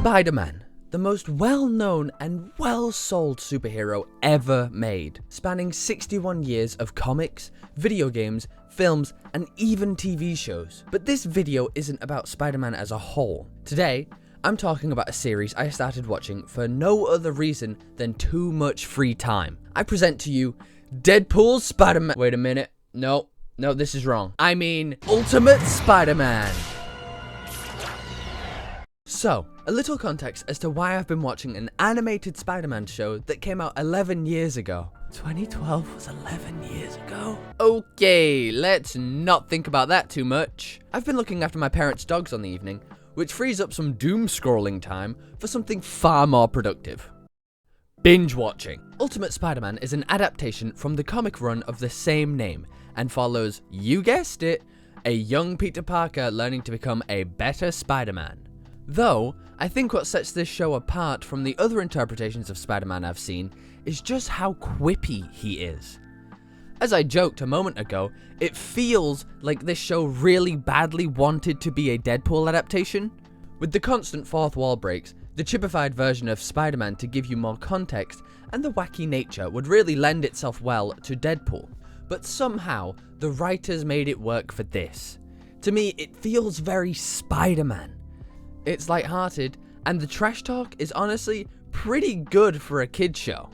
Spider-Man, the most well-known and well-sold superhero ever made, spanning 61 years of comics, video games, films, and even TV shows. But this video isn't about Spider-Man as a whole. Today, I'm talking about a series I started watching for no other reason than too much free time. I present to you Deadpool's Spider-Man. Wait a minute. No, this is wrong. I mean, Ultimate Spider-Man. So, a little context as to why I've been watching an animated Spider-Man show that came out 11 years ago. 2012 was 11 years ago? Okay, let's not think about that too much. I've been looking after my parents' dogs on the evening, which frees up some doom scrolling time for something far more productive. Binge watching. Ultimate Spider-Man is an adaptation from the comic run of the same name and follows, you guessed it, a young Peter Parker learning to become a better Spider-Man. Though, I think what sets this show apart from the other interpretations of Spider-Man I've seen is just how quippy he is. As I joked a moment ago, it feels like this show really badly wanted to be a Deadpool adaptation. With the constant fourth wall breaks, the chipified version of Spider-Man to give you more context, and the wacky nature would really lend itself well to Deadpool. But somehow, the writers made it work for this. To me, it feels very Spider-Man. It's lighthearted, and the trash talk is honestly pretty good for a kid's show.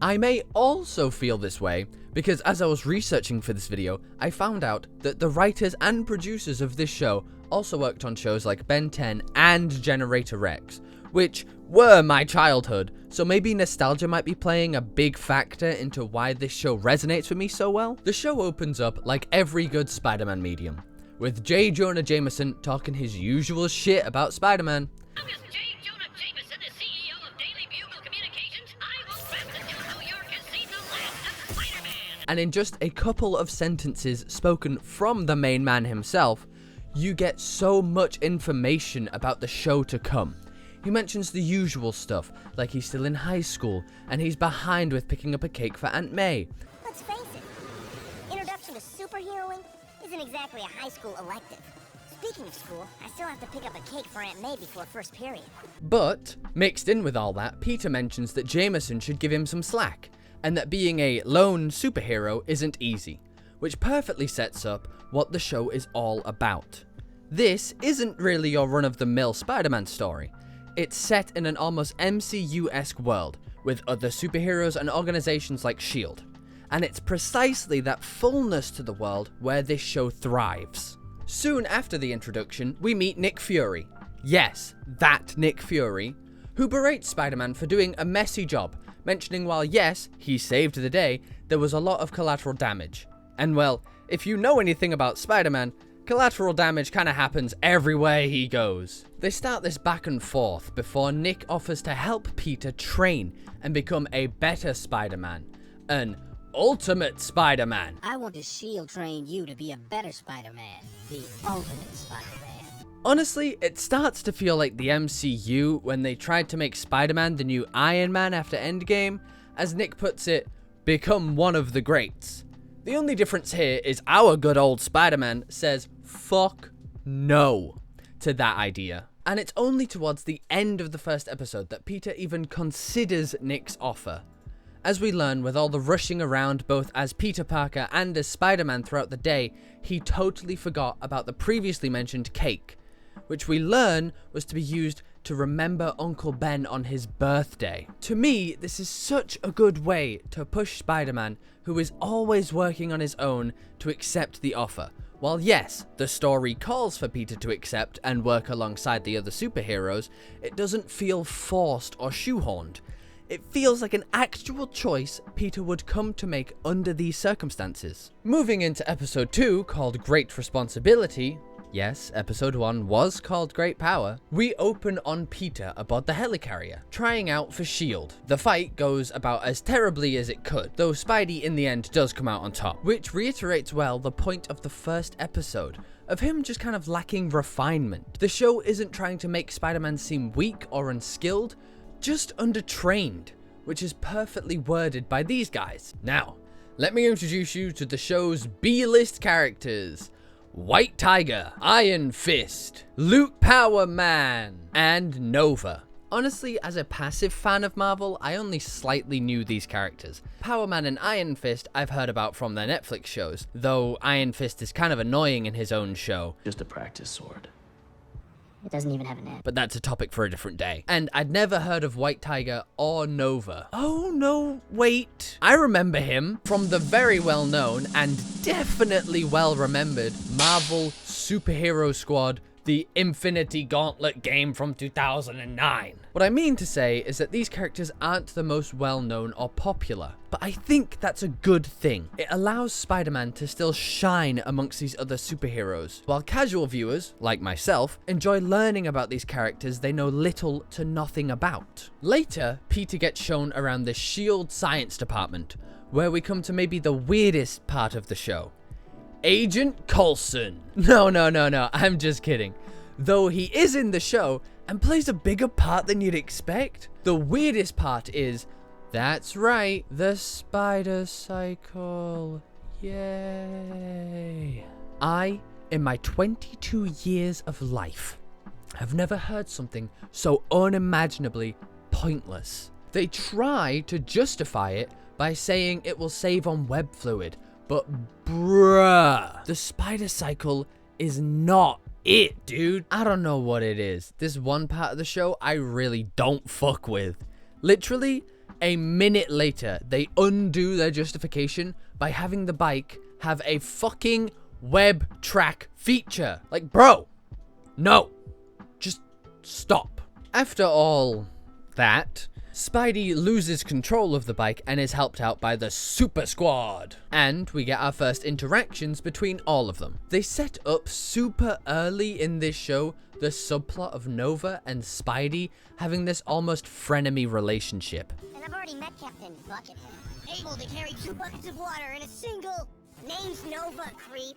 I may also feel this way because as I was researching for this video, I found out that the writers and producers of this show also worked on shows like Ben 10 and Generator Rex, which were my childhood, so maybe nostalgia might be playing a big factor into why this show resonates with me so well. The show opens up like every good Spider-Man medium, with J. Jonah Jameson talking his usual shit about Spider-Man. I'm just J. Jonah Jameson, the CEO of Daily Bugle Communications. I will rap until New York has seen the last of Spider-Man. And in just a couple of sentences spoken from the main man himself, you get so much information about the show to come. He mentions the usual stuff, like he's still in high school, and he's behind with picking up a cake for Aunt May. Let's face it, introduction to superheroing isn't exactly a high school elective. Speaking of school, I still have to pick up a cake for Aunt May before first period. But, mixed in with all that, Peter mentions that Jameson should give him some slack, and that being a lone superhero isn't easy, which perfectly sets up what the show is all about. This isn't really your run-of-the-mill Spider-Man story. It's set in an almost MCU-esque world, with other superheroes and organizations like S.H.I.E.L.D., and it's precisely that fullness to the world where this show thrives. Soon after the introduction, we meet Nick Fury. Yes, that Nick Fury, who berates Spider-Man for doing a messy job, mentioning while yes, he saved the day, there was a lot of collateral damage. And well, if you know anything about Spider-Man, collateral damage kinda happens everywhere he goes. They start this back and forth before Nick offers to help Peter train and become a better Spider-Man, an Ultimate Spider-Man. I want to S.H.I.E.L.D. train you to be a better Spider-Man, the Ultimate Spider-Man. Honestly, it starts to feel like the MCU when they tried to make Spider-Man the new Iron Man after Endgame, as Nick puts it, become one of the greats. The only difference here is our good old Spider-Man says fuck no to that idea. And it's only towards the end of the first episode that Peter even considers Nick's offer. As we learn, with all the rushing around both as Peter Parker and as Spider-Man throughout the day, he totally forgot about the previously mentioned cake, which we learn was to be used to remember Uncle Ben on his birthday. To me, this is such a good way to push Spider-Man, who is always working on his own, to accept the offer. While yes, the story calls for Peter to accept and work alongside the other superheroes, it doesn't feel forced or shoehorned. It feels like an actual choice Peter would come to make under these circumstances. Moving into episode 2, called Great Responsibility, yes, episode 1 was called Great Power, we open on Peter aboard the helicarrier, trying out for S.H.I.E.L.D. The fight goes about as terribly as it could, though Spidey in the end does come out on top, which reiterates well the point of the first episode, of him just kind of lacking refinement. The show isn't trying to make Spider-Man seem weak or unskilled, just undertrained, which is perfectly worded by these guys. Now, let me introduce you to the show's B-list characters. White Tiger, Iron Fist, Luke Power Man, and Nova. Honestly, as a passive fan of Marvel, I only slightly knew these characters. Power Man and Iron Fist I've heard about from their Netflix shows, though Iron Fist is kind of annoying in his own show. Just a practice sword. It doesn't even have an name. But that's a topic for a different day. And I'd never heard of White Tiger or Nova. Oh no, wait. I remember him from the very well known and definitely well remembered Marvel Superhero Squad, the Infinity Gauntlet game from 2009. What I mean to say is that these characters aren't the most well-known or popular, but I think that's a good thing. It allows Spider-Man to still shine amongst these other superheroes, while casual viewers, like myself, enjoy learning about these characters they know little to nothing about. Later, Peter gets shown around the S.H.I.E.L.D. science department, where we come to maybe the weirdest part of the show. Agent Coulson. No, I'm just kidding. Though he is in the show and plays a bigger part than you'd expect. The weirdest part is, that's right, the spider cycle. Yay. I, in my 22 years of life, have never heard something so unimaginably pointless. They try to justify it by saying it will save on web fluid, but bruh, the spider cycle is not it, dude. I don't know what it is. This one part of the show I really don't fuck with. Literally, a minute later, they undo their justification by having the bike have a fucking web track feature. Like, bro, no, just stop. After all that, Spidey loses control of the bike and is helped out by the Super Squad. And we get our first interactions between all of them. They set up super early in this show the subplot of Nova and Spidey having this almost frenemy relationship. And I've already met Captain Buckethead, able to carry 2 buckets of water in a single... Name's Nova Creep.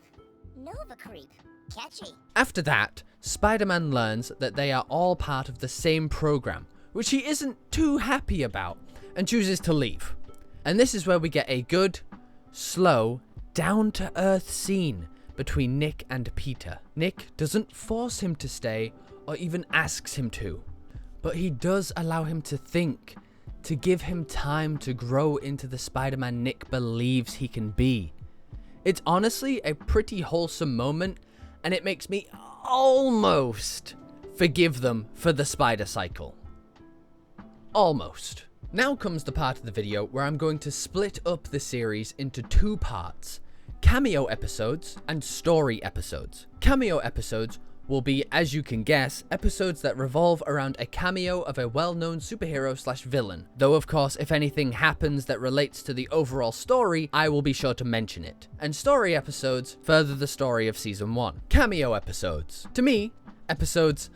Nova Creep. Catchy. After that, Spider-Man learns that they are all part of the same program, which he isn't too happy about, and chooses to leave. And this is where we get a good, slow, down-to-earth scene between Nick and Peter. Nick doesn't force him to stay, or even asks him to, but he does allow him to think, to give him time to grow into the Spider-Man Nick believes he can be. It's honestly a pretty wholesome moment, and it makes me almost forgive them for the spider cycle. Almost. Now comes the part of the video where I'm going to split up the series into 2 parts: cameo episodes and story episodes. Cameo episodes will be, as you can guess, episodes that revolve around a cameo of a well-known superhero/villain. Though of course, if anything happens that relates to the overall story, I will be sure to mention it. And story episodes further the story of season 1. Cameo episodes. To me, episodes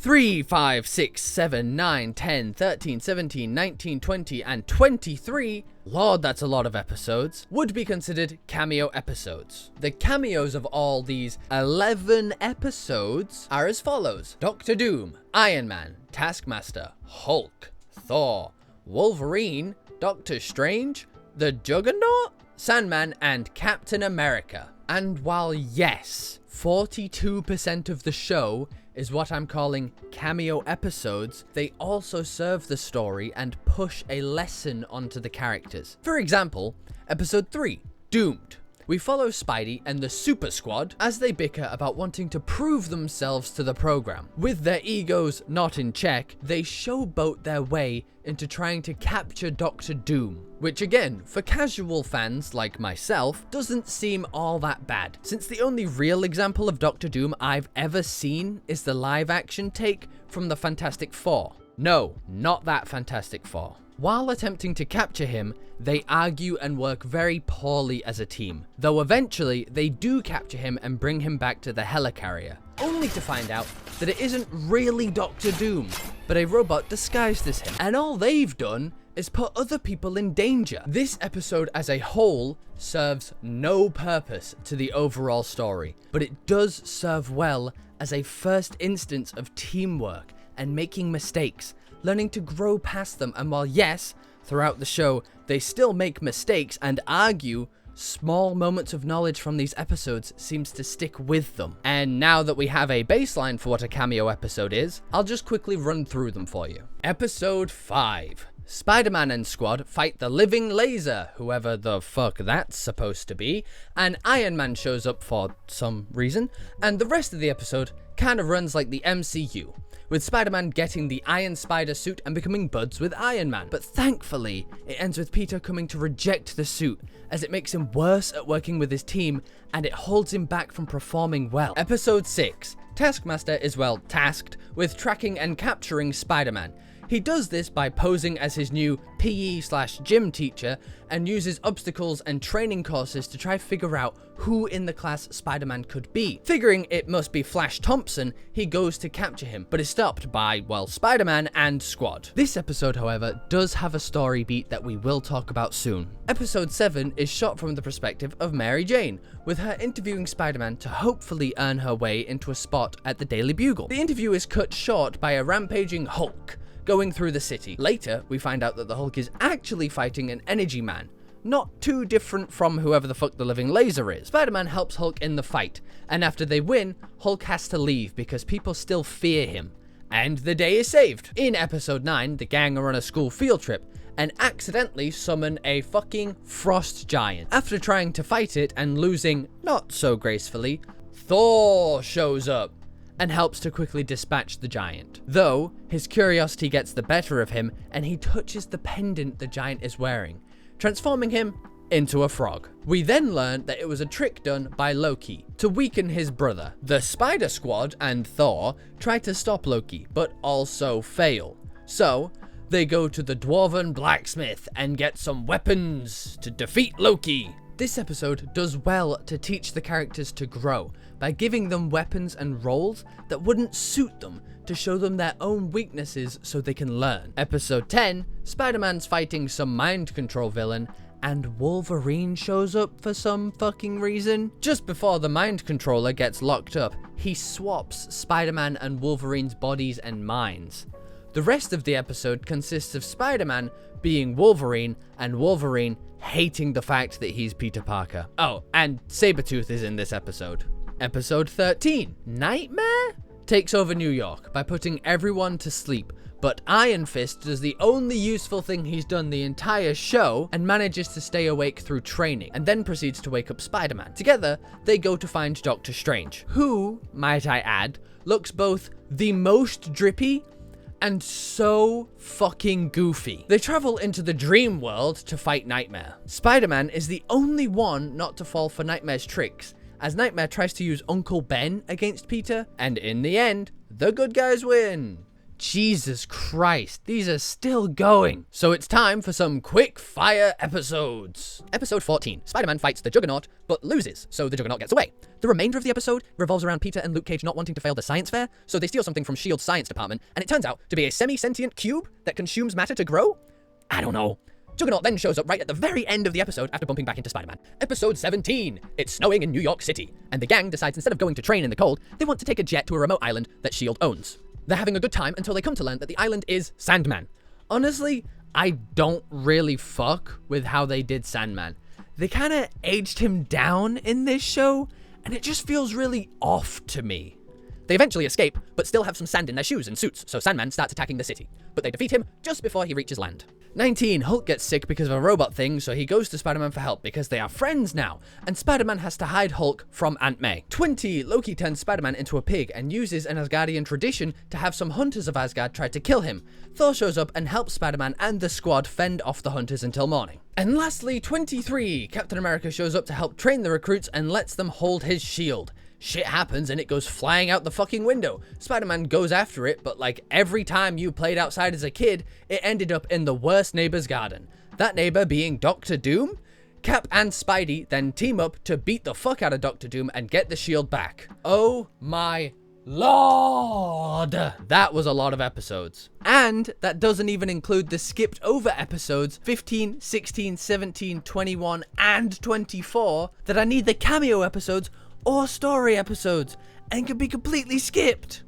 3, 5, 6, 7, 9, 10, 13, 17, 19, 20, and 23, Lord, that's a lot of episodes, would be considered cameo episodes. The cameos of all these 11 episodes are as follows: Doctor Doom, Iron Man, Taskmaster, Hulk, Thor, Wolverine, Doctor Strange, the Juggernaut, Sandman, and Captain America. And while yes, 42% of the show is what I'm calling cameo episodes, they also serve the story and push a lesson onto the characters. For example, episode 3, Doomed. We follow Spidey and the Super Squad as they bicker about wanting to prove themselves to the program. With their egos not in check, they showboat their way into trying to capture Doctor Doom, which again, for casual fans like myself, doesn't seem all that bad, since the only real example of Doctor Doom I've ever seen is the live-action take from the Fantastic Four. No, not that Fantastic Four. While attempting to capture him, they argue and work very poorly as a team, though eventually they do capture him and bring him back to the helicarrier, only to find out that it isn't really Doctor Doom, but a robot disguised as him. And all they've done is put other people in danger. This episode as a whole serves no purpose to the overall story, but it does serve well as a first instance of teamwork and making mistakes, learning to grow past them. And while yes, throughout the show they still make mistakes and argue, small moments of knowledge from these episodes seems to stick with them. And now that we have a baseline for what a cameo episode is, I'll just quickly run through them for you. Episode 5. Spider-Man and squad fight the living laser, whoever the fuck that's supposed to be, and Iron Man shows up for some reason, and the rest of the episode kind of runs like the MCU, with Spider-Man getting the Iron Spider suit and becoming buds with Iron Man. But thankfully, it ends with Peter coming to reject the suit, as it makes him worse at working with his team, and it holds him back from performing well. Episode 6. Taskmaster is well tasked with tracking and capturing Spider-Man. He does this by posing as his new PE/gym teacher and uses obstacles and training courses to try figure out who in the class Spider-Man could be. Figuring it must be Flash Thompson, he goes to capture him, but is stopped by, well, Spider-Man and squad. This episode, however, does have a story beat that we will talk about soon. Episode 7 is shot from the perspective of Mary Jane, with her interviewing Spider-Man to hopefully earn her way into a spot at the Daily Bugle. The interview is cut short by a rampaging Hulk going through the city. Later, we find out that the Hulk is actually fighting an energy man, not too different from whoever the fuck the living laser is. Spider-Man helps Hulk in the fight, and after they win, Hulk has to leave because people still fear him, and the day is saved. In episode 9, the gang are on a school field trip and accidentally summon a fucking frost giant. After trying to fight it and losing not so gracefully, Thor shows up and helps to quickly dispatch the giant. Though, his curiosity gets the better of him and he touches the pendant the giant is wearing, transforming him into a frog. We then learn that it was a trick done by Loki to weaken his brother. The Spider Squad and Thor try to stop Loki, but also fail. So, they go to the Dwarven blacksmith and get some weapons to defeat Loki. This episode does well to teach the characters to grow by giving them weapons and roles that wouldn't suit them to show them their own weaknesses so they can learn. Episode 10, Spider-Man's fighting some mind control villain and Wolverine shows up for some fucking reason. Just before the mind controller gets locked up, he swaps Spider-Man and Wolverine's bodies and minds. The rest of the episode consists of Spider-Man being Wolverine and Wolverine hating the fact that he's Peter Parker. Oh, and Sabretooth is in this episode. Episode 13, Nightmare takes over New York by putting everyone to sleep, but Iron Fist does the only useful thing he's done the entire show and manages to stay awake through training, and then proceeds to wake up Spider-Man. Together, they go to find Doctor Strange, who, might I add, looks both the most drippy and so fucking goofy. They travel into the dream world to fight Nightmare. Spider-Man is the only one not to fall for Nightmare's tricks, as Nightmare tries to use Uncle Ben against Peter, and in the end, the good guys win. Jesus Christ, these are still going. So it's time for some quick fire episodes. Episode 14, Spider-Man fights the Juggernaut, but loses, so the Juggernaut gets away. The remainder of the episode revolves around Peter and Luke Cage not wanting to fail the science fair, so they steal something from S.H.I.E.L.'s science department, and it turns out to be a semi-sentient cube that consumes matter to grow? I don't know. Juggernaut then shows up right at the very end of the episode after bumping back into Spider-Man. Episode 17, it's snowing in New York City, and the gang decides instead of going to train in the cold, they want to take a jet to a remote island that S.H.I.E.L.D. owns. They're having a good time until they come to learn that the island is Sandman. Honestly, I don't really fuck with how they did Sandman. They kind of aged him down in this show, and it just feels really off to me. They eventually escape, but still have some sand in their shoes and suits, so Sandman starts attacking the city. But they defeat him just before he reaches land. 19, Hulk gets sick because of a robot thing, so he goes to Spider-Man for help because they are friends now, and Spider-Man has to hide Hulk from Aunt May. 20, Loki turns Spider-Man into a pig and uses an Asgardian tradition to have some hunters of Asgard try to kill him. Thor shows up and helps Spider-Man and the squad fend off the hunters until morning. And lastly, 23, Captain America shows up to help train the recruits and lets them hold his shield. Shit happens and it goes flying out the fucking window. Spider-Man goes after it, but like every time you played outside as a kid, it ended up in the worst neighbor's garden. That neighbor being Doctor Doom? Cap and Spidey then team up to beat the fuck out of Doctor Doom and get the shield back. Oh my lord! That was a lot of episodes. And that doesn't even include the skipped over episodes 15, 16, 17, 21, and 24 that are neither cameo episodes or story episodes and can be completely skipped.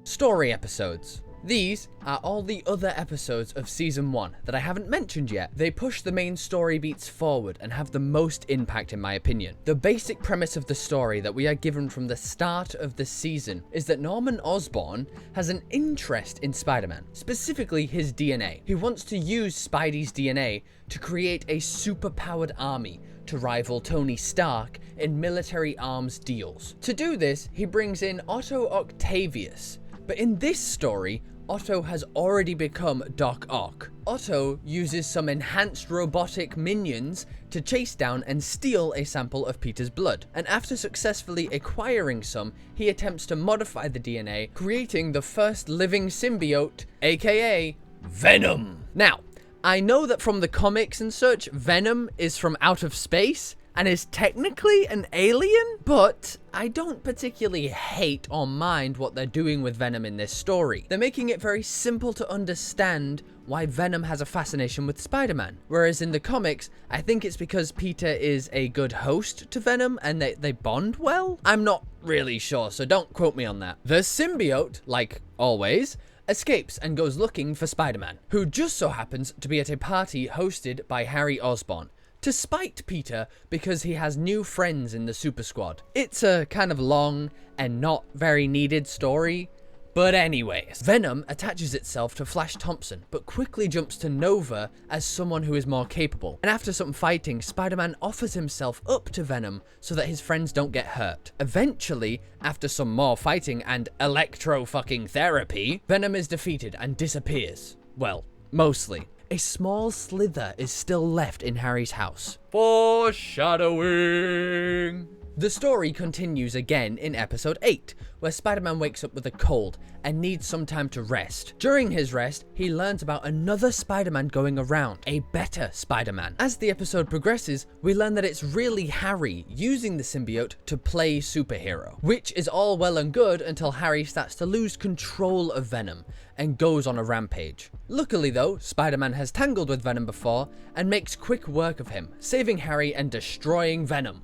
Story episodes. These are all the other episodes of Season 1 that I haven't mentioned yet. They push the main story beats forward and have the most impact in my opinion. The basic premise of the story that we are given from the start of the season is that Norman Osborn has an interest in Spider-Man, specifically his DNA. He wants to use Spidey's DNA to create a super-powered army to rival Tony Stark in military arms deals. To do this, he brings in Otto Octavius, but in this story, Otto has already become Doc Ock. Otto uses some enhanced robotic minions to chase down and steal a sample of Peter's blood, and after successfully acquiring some, he attempts to modify the DNA, creating the first living symbiote, aka Venom. Now, I know that from the comics and such, Venom is from out of space and is technically an alien, but I don't particularly hate or mind what they're doing with Venom in this story. They're making it very simple to understand why Venom has a fascination with Spider-Man, whereas in the comics, I think it's because Peter is a good host to Venom and they bond well? I'm not really sure, so don't quote me on that. The symbiote, like always, escapes and goes looking for Spider-Man, who just so happens to be at a party hosted by Harry Osborn, to spite Peter because he has new friends in the Super Squad. It's a kind of long and not very needed story, but anyways. Venom attaches itself to Flash Thompson, but quickly jumps to Nova as someone who is more capable. And after some fighting, Spider-Man offers himself up to Venom so that his friends don't get hurt. Eventually, after some more fighting and electro-fucking therapy, Venom is defeated and disappears. Well, mostly. A small slither is still left in Harry's house. Foreshadowing! The story continues again in episode 8, where Spider-Man wakes up with a cold and needs some time to rest. During his rest, he learns about another Spider-Man going around, a better Spider-Man. As the episode progresses, we learn that it's really Harry using the symbiote to play superhero, which is all well and good until Harry starts to lose control of Venom and goes on a rampage. Luckily though, Spider-Man has tangled with Venom before and makes quick work of him, saving Harry and destroying Venom.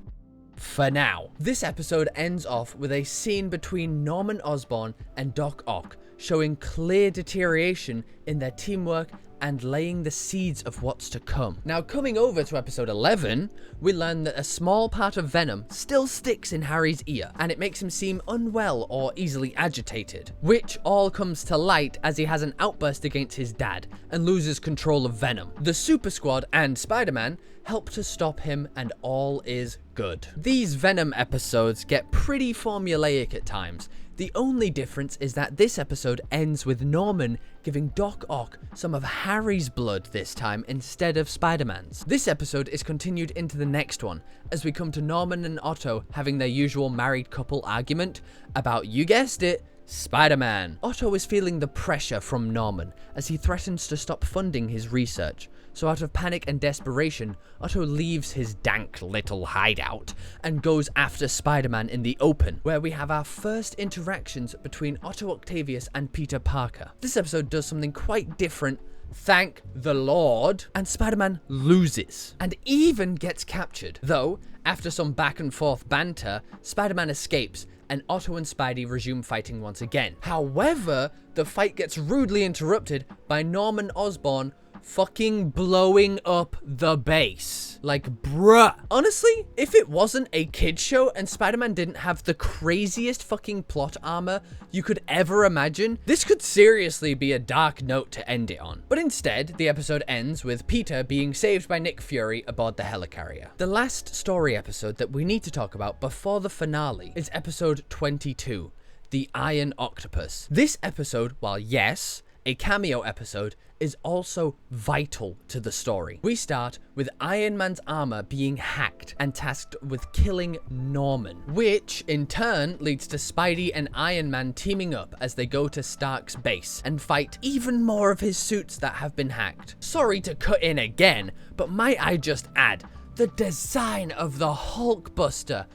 For now. This episode ends off with a scene between Norman Osborn and Doc Ock, showing clear deterioration in their teamwork and laying the seeds of what's to come. Now, coming over to episode 11, we learn that a small part of Venom still sticks in Harry's ear, and it makes him seem unwell or easily agitated, which all comes to light as he has an outburst against his dad and loses control of Venom. The Super Squad and Spider-Man help to stop him, and all is good. These Venom episodes get pretty formulaic at times. The only difference is that this episode ends with Norman giving Doc Ock some of Harry's blood this time instead of Spider-Man's. This episode is continued into the next one, as we come to Norman and Otto having their usual married couple argument about, you guessed it, Spider-Man. Otto is feeling the pressure from Norman as he threatens to stop funding his research. So out of panic and desperation, Otto leaves his dank little hideout and goes after Spider-Man in the open, where we have our first interactions between Otto Octavius and Peter Parker. This episode does something quite different, thank the Lord, and Spider-Man loses and even gets captured. Though, after some back and forth banter, Spider-Man escapes and Otto and Spidey resume fighting once again. However, the fight gets rudely interrupted by Norman Osborn fucking blowing up the base. Like, bruh. Honestly, if it wasn't a kid's show and Spider-Man didn't have the craziest fucking plot armor you could ever imagine, this could seriously be a dark note to end it on. But instead, the episode ends with Peter being saved by Nick Fury aboard the helicarrier. The last story episode that we need to talk about before the finale is episode 22, the Iron Octopus. This episode, while yes, a cameo episode, is also vital to the story. We start with Iron Man's armor being hacked and tasked with killing Norman, which in turn leads to Spidey and Iron Man teaming up as they go to Stark's base and fight even more of his suits that have been hacked. Sorry to cut in again, but might I just add, the design of the Hulkbuster.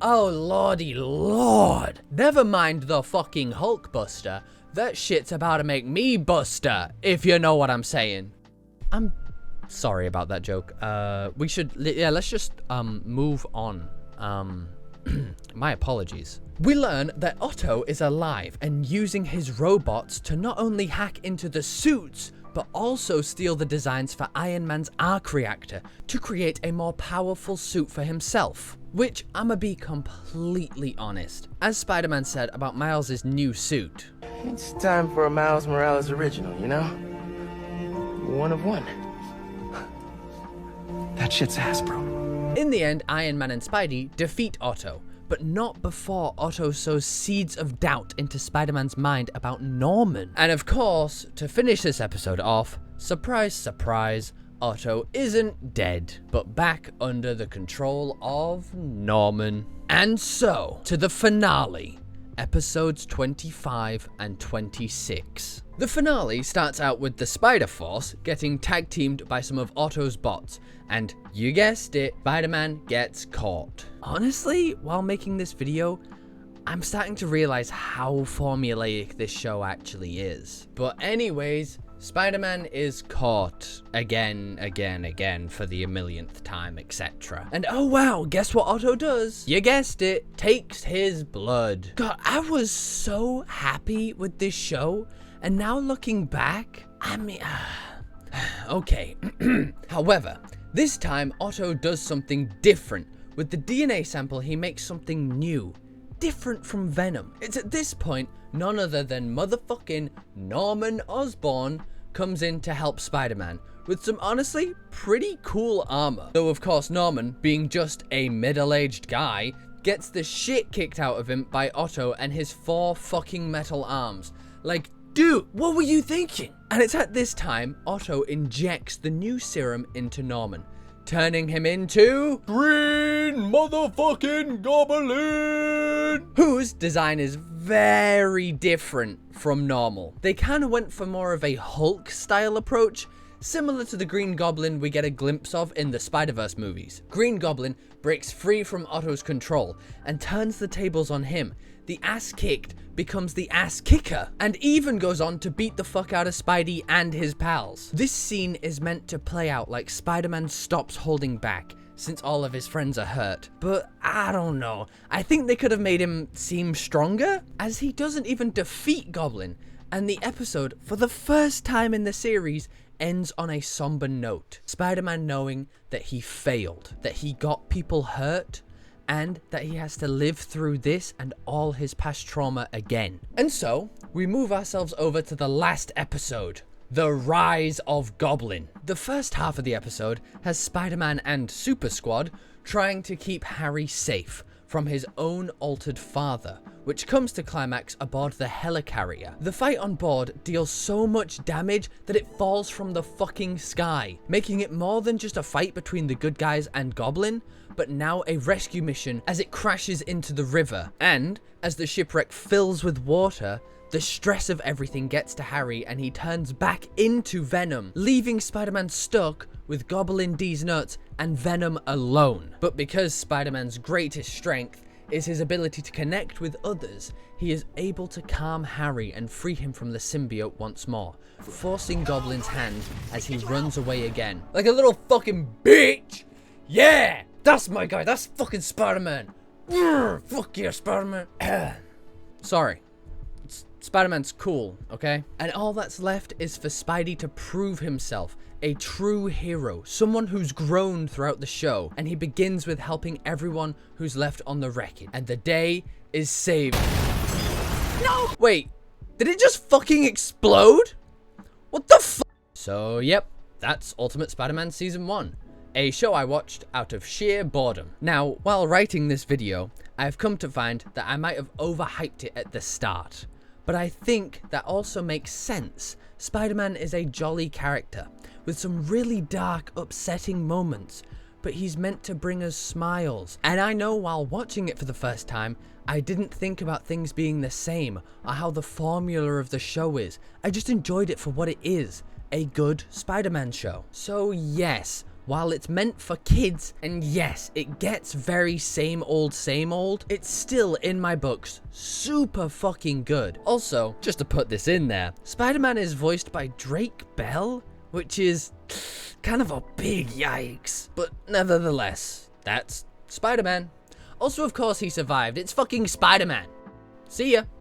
Oh lordy lord. Never mind the fucking Hulkbuster. That shit's about to make me buster, if you know what I'm saying. I'm sorry about that joke. We should, yeah, let's just, move on. My apologies. We learn that Otto is alive and using his robots to not only hack into the suits, but also steal the designs for Iron Man's arc reactor to create a more powerful suit for himself. Which, I'ma be completely honest, as Spider-Man said about Miles' new suit. It's time for a Miles Morales original, you know? One of one. That shit's ass, bro. In the end, Iron Man and Spidey defeat Otto, but not before Otto sows seeds of doubt into Spider-Man's mind about Norman. And of course, to finish this episode off, surprise, surprise, Otto isn't dead, but back under the control of Norman. And so, to the finale, episodes 25 and 26. The finale starts out with the Spider Force getting tag teamed by some of Otto's bots, and you guessed it, Spider-Man gets caught. Honestly, while making this video, I'm starting to realize how formulaic this show actually is. But anyways, Spider-Man is caught again for the millionth time, etc. And oh wow, guess what Otto does? You guessed it, takes his blood. God, I was so happy with this show, and now looking back, I mean, okay. However, this time Otto does something different. With the DNA sample, he makes something new, different from Venom. It's at this point, none other than motherfucking Norman Osborn comes in to help Spider-Man with some honestly pretty cool armor. Though of course Norman, being just a middle-aged guy, gets the shit kicked out of him by Otto and his 4 fucking metal arms. Like, dude, what were you thinking? And it's at this time Otto injects the new serum into Norman, turning him into Green Motherfucking Goblin, whose design is very different from normal. They kind of went for more of a Hulk style approach, similar to the Green Goblin we get a glimpse of in the Spider-Verse movies. Green Goblin breaks free from Otto's control and turns the tables on him. The ass kicked becomes the ass kicker, and even goes on to beat the fuck out of Spidey and his pals. This scene is meant to play out like Spider-Man stops holding back, since all of his friends are hurt. But I don't know, I think they could have made him seem stronger, as he doesn't even defeat Goblin, and the episode, for the first time in the series, ends on a somber note. Spider-Man knowing that he failed, that he got people hurt, and that he has to live through this and all his past trauma again. And so, we move ourselves over to the last episode, The Rise of Goblin. The first half of the episode has Spider-Man and Super Squad trying to keep Harry safe from his own altered father, which comes to climax aboard the helicarrier. The fight on board deals so much damage that it falls from the fucking sky, making it more than just a fight between the good guys and Goblin, but now a rescue mission as it crashes into the river. And as the shipwreck fills with water, the stress of everything gets to Harry and he turns back into Venom, leaving Spider-Man stuck with Goblin D's nuts and Venom alone. But because Spider-Man's greatest strength is his ability to connect with others, he is able to calm Harry and free him from the symbiote once more, forcing Goblin's hand as he runs away again. Like a little fucking bitch! Yeah! That's my guy, that's fucking Spider-Man! Fuck yeah, Spider-Man! Sorry. Spider-Man's cool, okay? And all that's left is for Spidey to prove himself a true hero, someone who's grown throughout the show, and he begins with helping everyone who's left on the wreckage. And the day is saved. No! Wait, did it just fucking explode? What the fuck? So, yep, that's Ultimate Spider-Man Season 1. A show I watched out of sheer boredom. Now, while writing this video, I've come to find that I might have overhyped it at the start. But I think that also makes sense. Spider-Man is a jolly character, with some really dark, upsetting moments, but he's meant to bring us smiles. And I know while watching it for the first time, I didn't think about things being the same, or how the formula of the show is. I just enjoyed it for what it is, a good Spider-Man show. So yes, while it's meant for kids, and yes, it gets very same old, it's still, in my books, super fucking good. Also, just to put this in there, Spider-Man is voiced by Drake Bell, which is kind of a big yikes. But nevertheless, that's Spider-Man. Also, of course he survived. It's fucking Spider-Man. See ya.